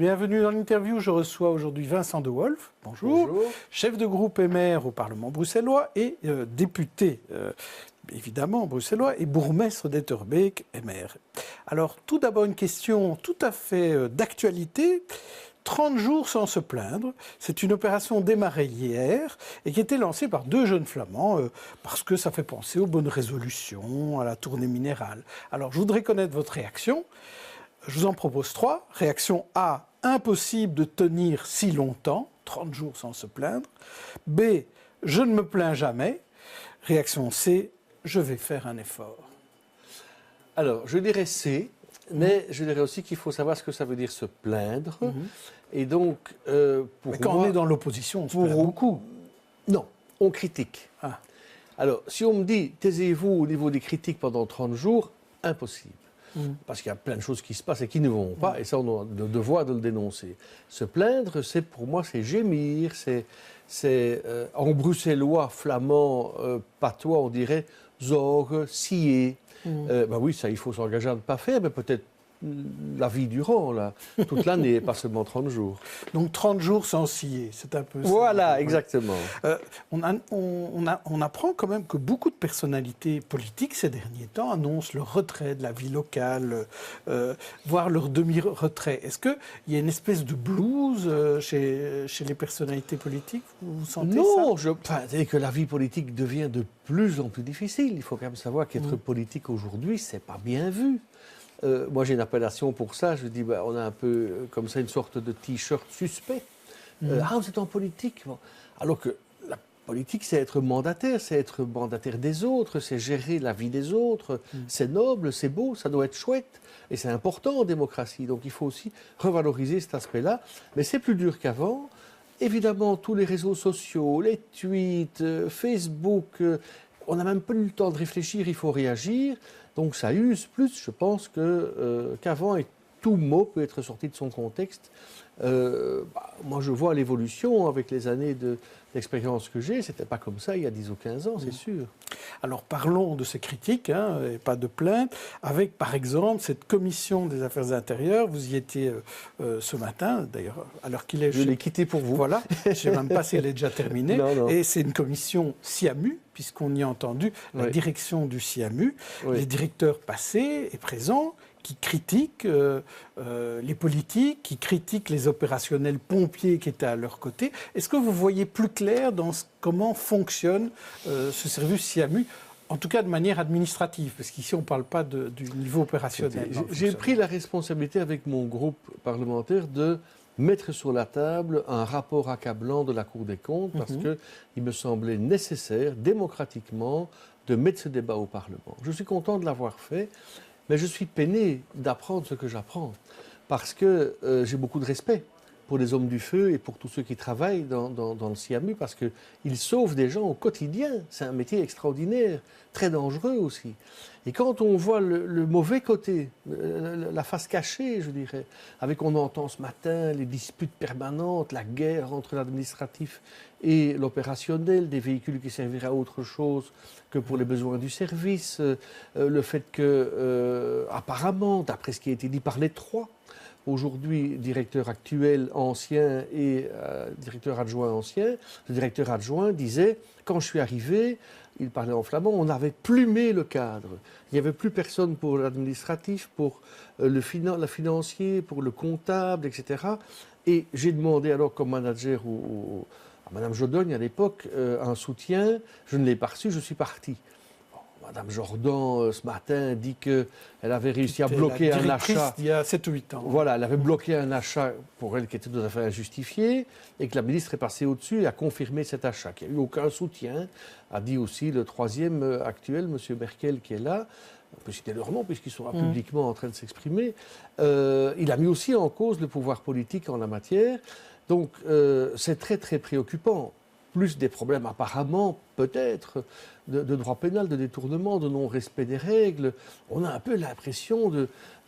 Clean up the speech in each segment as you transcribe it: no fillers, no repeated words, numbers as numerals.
bienvenue dans l'interview. Je reçois aujourd'hui Vincent De Wolf. Bonjour. Bonjour. Chef de groupe et maire au Parlement bruxellois et député, évidemment, bruxellois et bourgmestre d'Etterbeek et maire. Alors, tout d'abord, une question tout à fait d'actualité. 30 jours sans se plaindre, c'est une opération démarrée hier et qui a été lancée par deux jeunes flamands parce que ça fait penser aux bonnes résolutions, à la tournée minérale. Alors, je voudrais connaître votre réaction. Je vous en propose 3. Réaction A, impossible de tenir si longtemps, 30 jours sans se plaindre. B, je ne me plains jamais. Réaction C, je vais faire un effort. Alors, je dirais C, mais je dirais aussi qu'il faut savoir ce que ça veut dire se plaindre. Et donc, pour mais quand moi, on est dans l'opposition, on se plaint beaucoup. Non, on critique. Ah. Alors, si on me dit, taisez-vous au niveau des critiques pendant 30 jours, impossible. Parce qu'il y a plein de choses qui se passent et qui ne vont pas, et ça, on a le devoir de le dénoncer. Se plaindre, c'est pour moi, c'est gémir, c'est en bruxellois, flamand, patois, on dirait zorg, scier. Ben oui, ça, il faut s'engager à ne pas faire, mais peut-être la vie durant, là, toute l'année, pas seulement 30 jours. Donc 30 jours sans scier, c'est un peu ça. Voilà, exactement. On apprend quand même que beaucoup de personnalités politiques ces derniers temps annoncent leur retrait de la vie locale, voire leur demi-retrait. Est-ce qu'il y a une espèce de blues chez les personnalités politiques? Vous sentez Non, ça? c'est que la vie politique devient de plus en plus difficile. Il faut quand même savoir qu'être politique aujourd'hui, c'est pas bien vu. Moi, j'ai une appellation pour ça. Je dis, on a un peu comme ça une sorte de t-shirt suspect. Ah, vous êtes en politique. Bon. Alors que la politique, c'est être mandataire des autres, c'est gérer la vie des autres. C'est noble, c'est beau, ça doit être chouette. Et c'est important en démocratie. Donc, il faut aussi revaloriser cet aspect-là. Mais c'est plus dur qu'avant. Évidemment, tous les réseaux sociaux, les tweets, Facebook, on n'a même pas eu le temps de réfléchir, il faut réagir. Donc ça use plus, je pense, qu'avant, et tout mot peut être sorti de son contexte. Moi, je vois l'évolution avec les années d'expérience que j'ai. C'était pas comme ça il y a 10 ou 15 ans, c'est sûr. Alors parlons de ces critiques, et pas de plaintes, avec par exemple cette commission des affaires intérieures. Vous y étiez ce matin, d'ailleurs, alors qu'il est... Je l'ai quitté pour vous. Voilà, je ne sais même pas si elle est déjà terminée. Non. Et c'est une commission SIAMU, puisqu'on y a entendu la direction du SIAMU, les directeurs passés et présents, qui critiquent les politiques, qui critiquent les opérationnels pompiers qui étaient à leur côté. Est-ce que vous voyez plus clair dans comment fonctionne ce service SIAMU, en tout cas de manière administrative, parce qu'ici on ne parle pas du niveau opérationnel. J'ai pris la responsabilité avec mon groupe parlementaire de mettre sur la table un rapport accablant de la Cour des comptes, parce qu'il me semblait nécessaire, démocratiquement, de mettre ce débat au Parlement. Je suis content de l'avoir fait. Mais je suis peiné d'apprendre ce que j'apprends, parce que j'ai beaucoup de respect pour les hommes du feu et pour tous ceux qui travaillent dans le SIAMU, parce qu'ils sauvent des gens au quotidien. C'est un métier extraordinaire, très dangereux aussi. Et quand on voit le mauvais côté, la face cachée, je dirais, avec on entend ce matin les disputes permanentes, la guerre entre l'administratif et l'opérationnel, des véhicules qui serviraient à autre chose que pour les besoins du service, le fait que, apparemment, d'après ce qui a été dit par les trois, aujourd'hui directeur actuel ancien et directeur adjoint ancien, le directeur adjoint disait, quand je suis arrivé, il parlait en flamand, on avait plumé le cadre. Il n'y avait plus personne pour l'administratif, pour le financier, pour le comptable, etc. Et j'ai demandé alors comme manager à Mme Jodogne à l'époque un soutien. Je ne l'ai pas reçu, je suis parti. Madame Jordan, ce matin, dit qu'elle avait réussi à bloquer un achat. Il y a 7 ou 8 ans. Voilà, elle avait bloqué un achat pour elle qui était tout à fait injustifié et que la ministre est passée au-dessus et a confirmé cet achat, qui n'a eu aucun soutien, a dit aussi le troisième actuel, M. Merkel, qui est là. On peut citer leur nom puisqu'ils sont là publiquement en train de s'exprimer. Il a mis aussi en cause le pouvoir politique en la matière. Donc, c'est très, très préoccupant. Plus des problèmes apparemment, peut-être, de droit pénal, de détournement, de non-respect des règles. On a un peu l'impression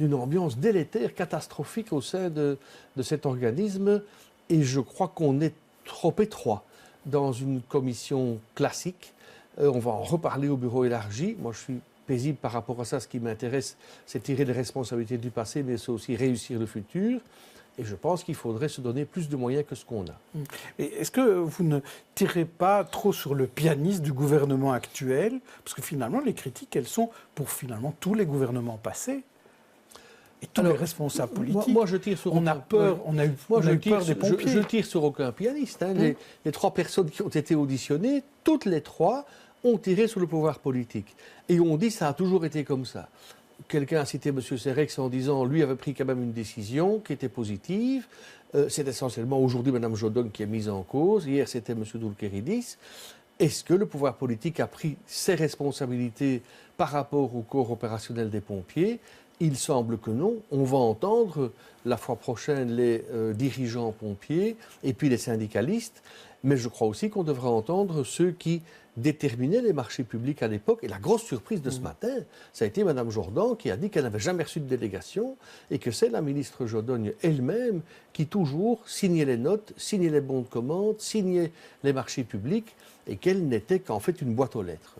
d'une ambiance délétère, catastrophique au sein de cet organisme. Et je crois qu'on est trop étroit dans une commission classique. On va en reparler au bureau élargi. Moi, je suis paisible par rapport à ça. Ce qui m'intéresse, c'est tirer les responsabilités du passé, mais c'est aussi réussir le futur. Et je pense qu'il faudrait se donner plus de moyens que ce qu'on a. Et est-ce que vous ne tirez pas trop sur le pianiste du gouvernement actuel? Parce que finalement, les critiques, elles sont pour finalement tous les gouvernements passés. Et tous les responsables politiques. Moi, je tire sur on a peur, on a eu peur des pompiers. Je tire sur aucun pianiste. Hein. Les 3 personnes qui ont été auditionnées, toutes les 3 ont tiré sur le pouvoir politique. Et on dit que ça a toujours été comme ça. Quelqu'un a cité M. Serex en disant lui avait pris quand même une décision qui était positive. C'est essentiellement aujourd'hui Mme Jodon qui est mise en cause. Hier, c'était M. Doulkeridis. Est-ce que le pouvoir politique a pris ses responsabilités par rapport au corps opérationnel des pompiers? Il semble que non. On va entendre la fois prochaine les dirigeants pompiers et puis les syndicalistes. Mais je crois aussi qu'on devra entendre ceux qui déterminaient les marchés publics à l'époque. Et la grosse surprise de ce matin, ça a été Mme Jourdan qui a dit qu'elle n'avait jamais reçu de délégation et que c'est la ministre Jodogne elle-même qui toujours signait les notes, signait les bons de commande, signait les marchés publics et qu'elle n'était qu'en fait une boîte aux lettres.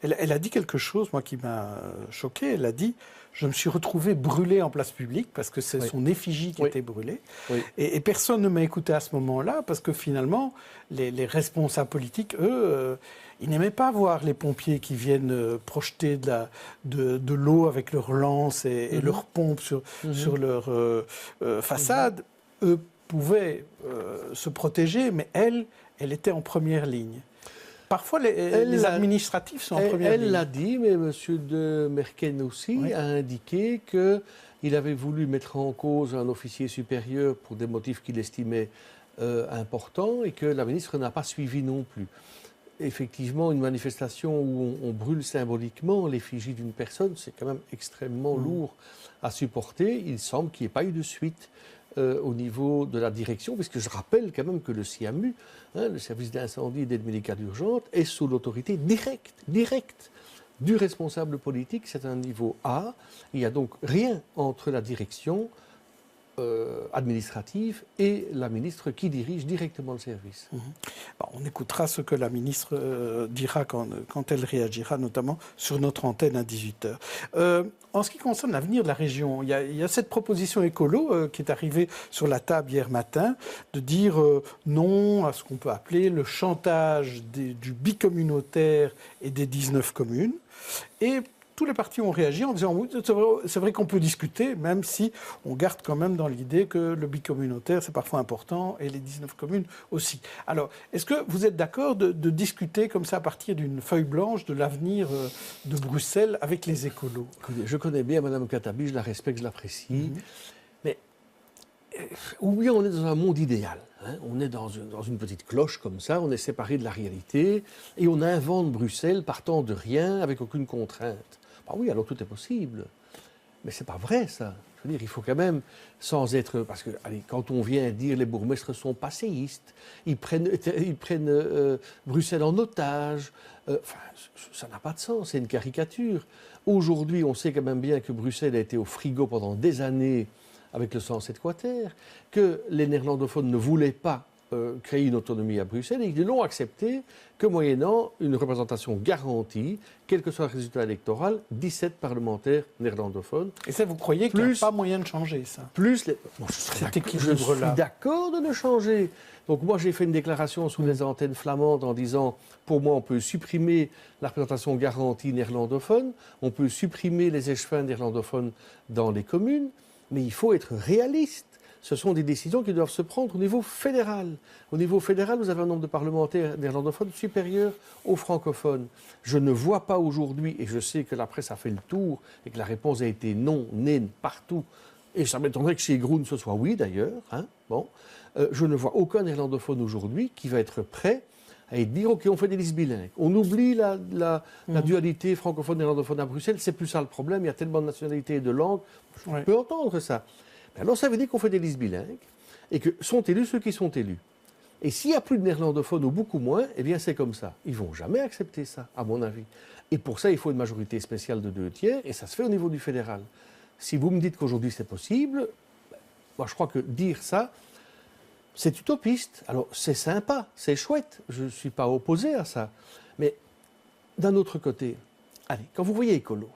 Elle a dit quelque chose, moi, qui m'a choqué. Elle a dit « Je me suis retrouvée brûlée en place publique parce que c'est son effigie qui était brûlée. Oui. Et personne ne m'a écouté à ce moment-là parce que finalement, les responsables politiques, eux, ils n'aimaient pas voir les pompiers qui viennent projeter de l'eau avec leurs lances et leurs pompes sur leur façade. Eux pouvaient se protéger, mais elle était en première ligne. Parfois, les administratifs sont en première ligne. Elle l'a dit, mais M. de Merken aussi a indiqué qu'il avait voulu mettre en cause un officier supérieur pour des motifs qu'il estimait importants et que la ministre n'a pas suivi non plus. Effectivement, une manifestation où on brûle symboliquement l'effigie d'une personne, c'est quand même extrêmement lourd à supporter. Il semble qu'il n'y ait pas eu de suite au niveau de la direction, puisque je rappelle quand même que le SIAMU, le service d'incendie et d'aide médicale urgente, est sous l'autorité directe du responsable politique. C'est un niveau A. Il n'y a donc rien entre la direction administrative et la ministre qui dirige directement le service. Bon, on écoutera ce que la ministre dira quand elle réagira, notamment sur notre antenne à 18h. En ce qui concerne l'avenir de la région, il y a cette proposition écolo qui est arrivée sur la table hier matin, de dire non à ce qu'on peut appeler le chantage du bicommunautaire et des 19 communes. Et tous les partis ont réagi en disant oui, c'est vrai qu'on peut discuter, même si on garde quand même dans l'idée que le bicommunautaire, c'est parfois important, et les 19 communes aussi. Alors, est-ce que vous êtes d'accord de discuter comme ça à partir d'une feuille blanche de l'avenir de Bruxelles avec les écolos? Je connais bien Mme Katabi, je la respecte, je l'apprécie. Mais oui, on est dans un monde idéal. Hein. On est dans une petite cloche comme ça, on est séparé de la réalité, et on invente Bruxelles partant de rien, avec aucune contrainte. Ah oui, alors tout est possible. Mais c'est pas vrai, ça. Je veux dire, il faut quand même, sans être... Parce que, allez, quand on vient dire les bourgmestres sont passéistes, ils prennent Bruxelles en otage, enfin, ça n'a pas de sens, c'est une caricature. Aujourd'hui, on sait quand même bien que Bruxelles a été au frigo pendant des années avec le 107 quater, que les néerlandophones ne voulaient pas créer une autonomie à Bruxelles et ils l'ont accepté que moyennant une représentation garantie, quel que soit le résultat électoral, 17 parlementaires néerlandophones. Et ça, vous croyez qu'il n'y a pas moyen de changer ça? Plus les... je suis d'accord de le changer. Donc moi, j'ai fait une déclaration sous les antennes flamandes en disant, pour moi, on peut supprimer la représentation garantie néerlandophone, on peut supprimer les échevins néerlandophones dans les communes, mais il faut être réaliste. Ce sont des décisions qui doivent se prendre au niveau fédéral. Au niveau fédéral, vous avez un nombre de parlementaires néerlandophones supérieur aux francophones. Je ne vois pas aujourd'hui, et je sais que la presse a fait le tour, et que la réponse a été non, nen, partout, et ça m'étonnerait que chez Groen ce soit oui d'ailleurs, hein, bon, je ne vois aucun néerlandophone aujourd'hui qui va être prêt à dire « Ok, on fait des listes bilingues. On oublie la dualité francophone-néerlandophone à Bruxelles, c'est plus ça le problème, il y a tellement de nationalités et de langues. » Je peux entendre ça. Alors ça veut dire qu'on fait des listes bilingues et que sont élus ceux qui sont élus. Et s'il n'y a plus de néerlandophones ou beaucoup moins, eh bien c'est comme ça. Ils ne vont jamais accepter ça, à mon avis. Et pour ça, il faut une majorité spéciale de 2/3 et ça se fait au niveau du fédéral. Si vous me dites qu'aujourd'hui c'est possible, moi je crois que dire ça, c'est utopiste. Alors c'est sympa, c'est chouette, je ne suis pas opposé à ça. Mais d'un autre côté, allez, quand vous voyez Écolo,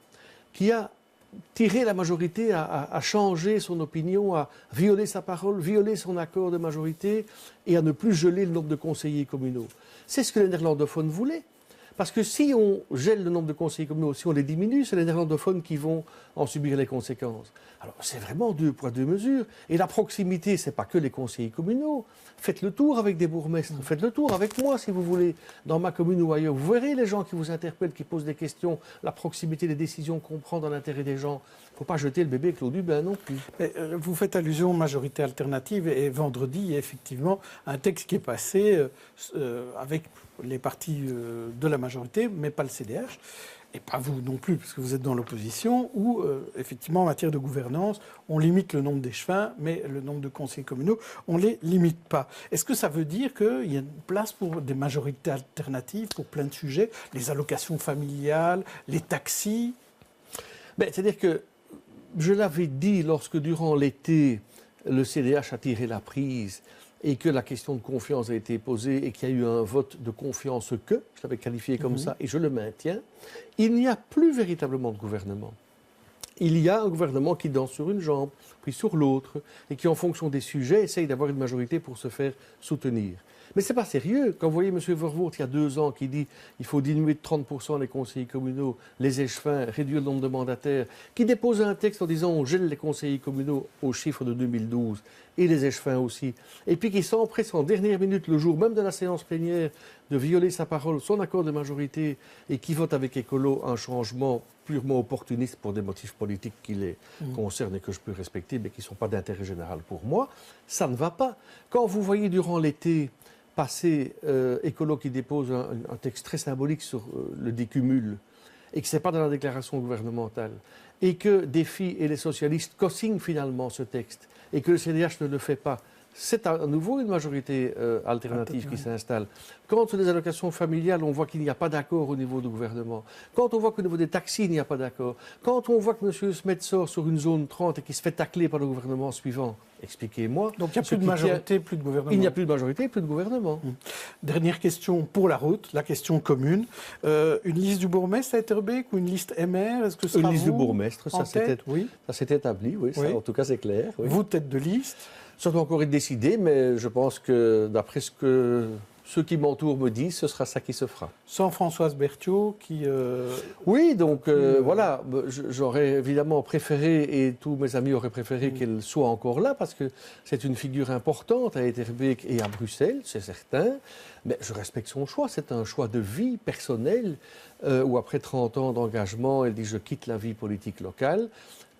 qui a tirer la majorité à changer son opinion, à violer sa parole, violer son accord de majorité et à ne plus geler le nombre de conseillers communaux. C'est ce que les néerlandophones voulaient. Parce que si on gèle le nombre de conseillers communaux, si on les diminue, c'est les néerlandophones qui vont en subir les conséquences. Alors c'est vraiment 2 poids 2 mesures. Et la proximité, ce n'est pas que les conseillers communaux. Faites le tour avec des bourgmestres, faites le tour avec moi si vous voulez, dans ma commune ou ailleurs. Vous verrez les gens qui vous interpellent, qui posent des questions, la proximité des décisions qu'on prend dans l'intérêt des gens. Il ne faut pas jeter le bébé avec l'eau du bain non plus. Vous faites allusion aux majorités alternatives et vendredi, il y a effectivement un texte qui est passé avec les partis de la majorité, mais pas le CDH, et pas vous non plus, parce que vous êtes dans l'opposition, où, effectivement, en matière de gouvernance, on limite le nombre d'échevins, mais le nombre de conseillers communaux, on ne les limite pas. Est-ce que ça veut dire qu'il y a une place pour des majorités alternatives pour plein de sujets, les allocations familiales, les taxis? C'est-à-dire que, je l'avais dit lorsque, durant l'été, le CDH a tiré la prise et que la question de confiance a été posée et qu'il y a eu un vote de confiance je l'avais qualifié comme ça, et je le maintiens, il n'y a plus véritablement de gouvernement. Il y a un gouvernement qui danse sur une jambe, puis sur l'autre, et qui, en fonction des sujets, essaye d'avoir une majorité pour se faire soutenir. Mais ce n'est pas sérieux. Quand vous voyez M. Verwoerd, il y a 2 ans, qui dit qu'il faut diminuer de 30% les conseillers communaux, les échevins, réduire le nombre de mandataires, qui dépose un texte en disant on gèle les conseillers communaux au chiffre de 2012 et les échevins aussi, et puis qui s'empresse en dernière minute, le jour même de la séance plénière, de violer sa parole, son accord de majorité, et qui vote avec Écolo un changement purement opportuniste pour des motifs politiques qui les concernent et que je peux respecter, mais qui ne sont pas d'intérêt général pour moi, ça ne va pas. Quand vous voyez durant l'été passer Écolo qui dépose un texte très symbolique sur le décumul, et que ce n'est pas dans la déclaration gouvernementale, et que Défi et les socialistes co-signent finalement ce texte, et que le CDH ne le fait pas, c'est à nouveau une majorité alternative qui s'installe. Quand sur les allocations familiales, on voit qu'il n'y a pas d'accord au niveau du gouvernement. Quand on voit qu'au niveau des taxis, il n'y a pas d'accord. Quand on voit que M. Smet sort sur une zone 30 et qu'il se fait tacler par le gouvernement suivant, expliquez-moi. Donc il n'y a plus de majorité, plus de gouvernement. Il n'y a plus de majorité, plus de gouvernement. Dernière question pour la route, la question commune. Une liste du bourgmestre à Etterbeek ou une liste MR? Est-ce que ce sera une liste du vous bourgmestre, ça s'est établi, oui, ça, Oui. en tout cas c'est clair. Oui. Vous, tête de liste? Ça doit encore être décidé, mais je pense que d'après ce que ceux qui m'entourent me disent, ce sera ça qui se fera. Sans Françoise Berthiaud qui... Oui, donc voilà, j'aurais évidemment préféré, et tous mes amis auraient préféré qu'elle soit encore là, parce que c'est une figure importante à Etterbeek et à Bruxelles, c'est certain, mais je respecte son choix, c'est un choix de vie personnelle, où après 30 ans d'engagement, elle dit « je quitte la vie politique locale ».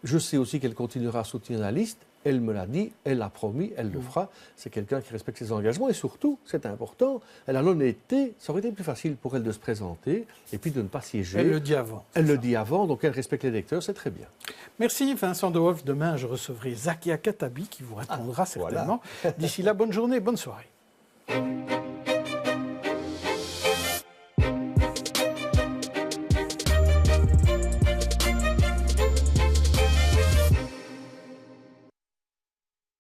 Je sais aussi qu'elle continuera à soutenir la liste. Elle me l'a dit, elle l'a promis, elle le fera. C'est quelqu'un qui respecte ses engagements et surtout, c'est important, elle a l'honnêteté. Ça aurait été plus facile pour elle de se présenter et puis de ne pas siéger. Elle le dit avant. Elle le dit avant, donc elle respecte les électeurs, c'est très bien. Merci Vincent De Wolf. Demain, je recevrai Zakia Katabi qui vous répondra certainement. Voilà. D'ici là, bonne journée, bonne soirée.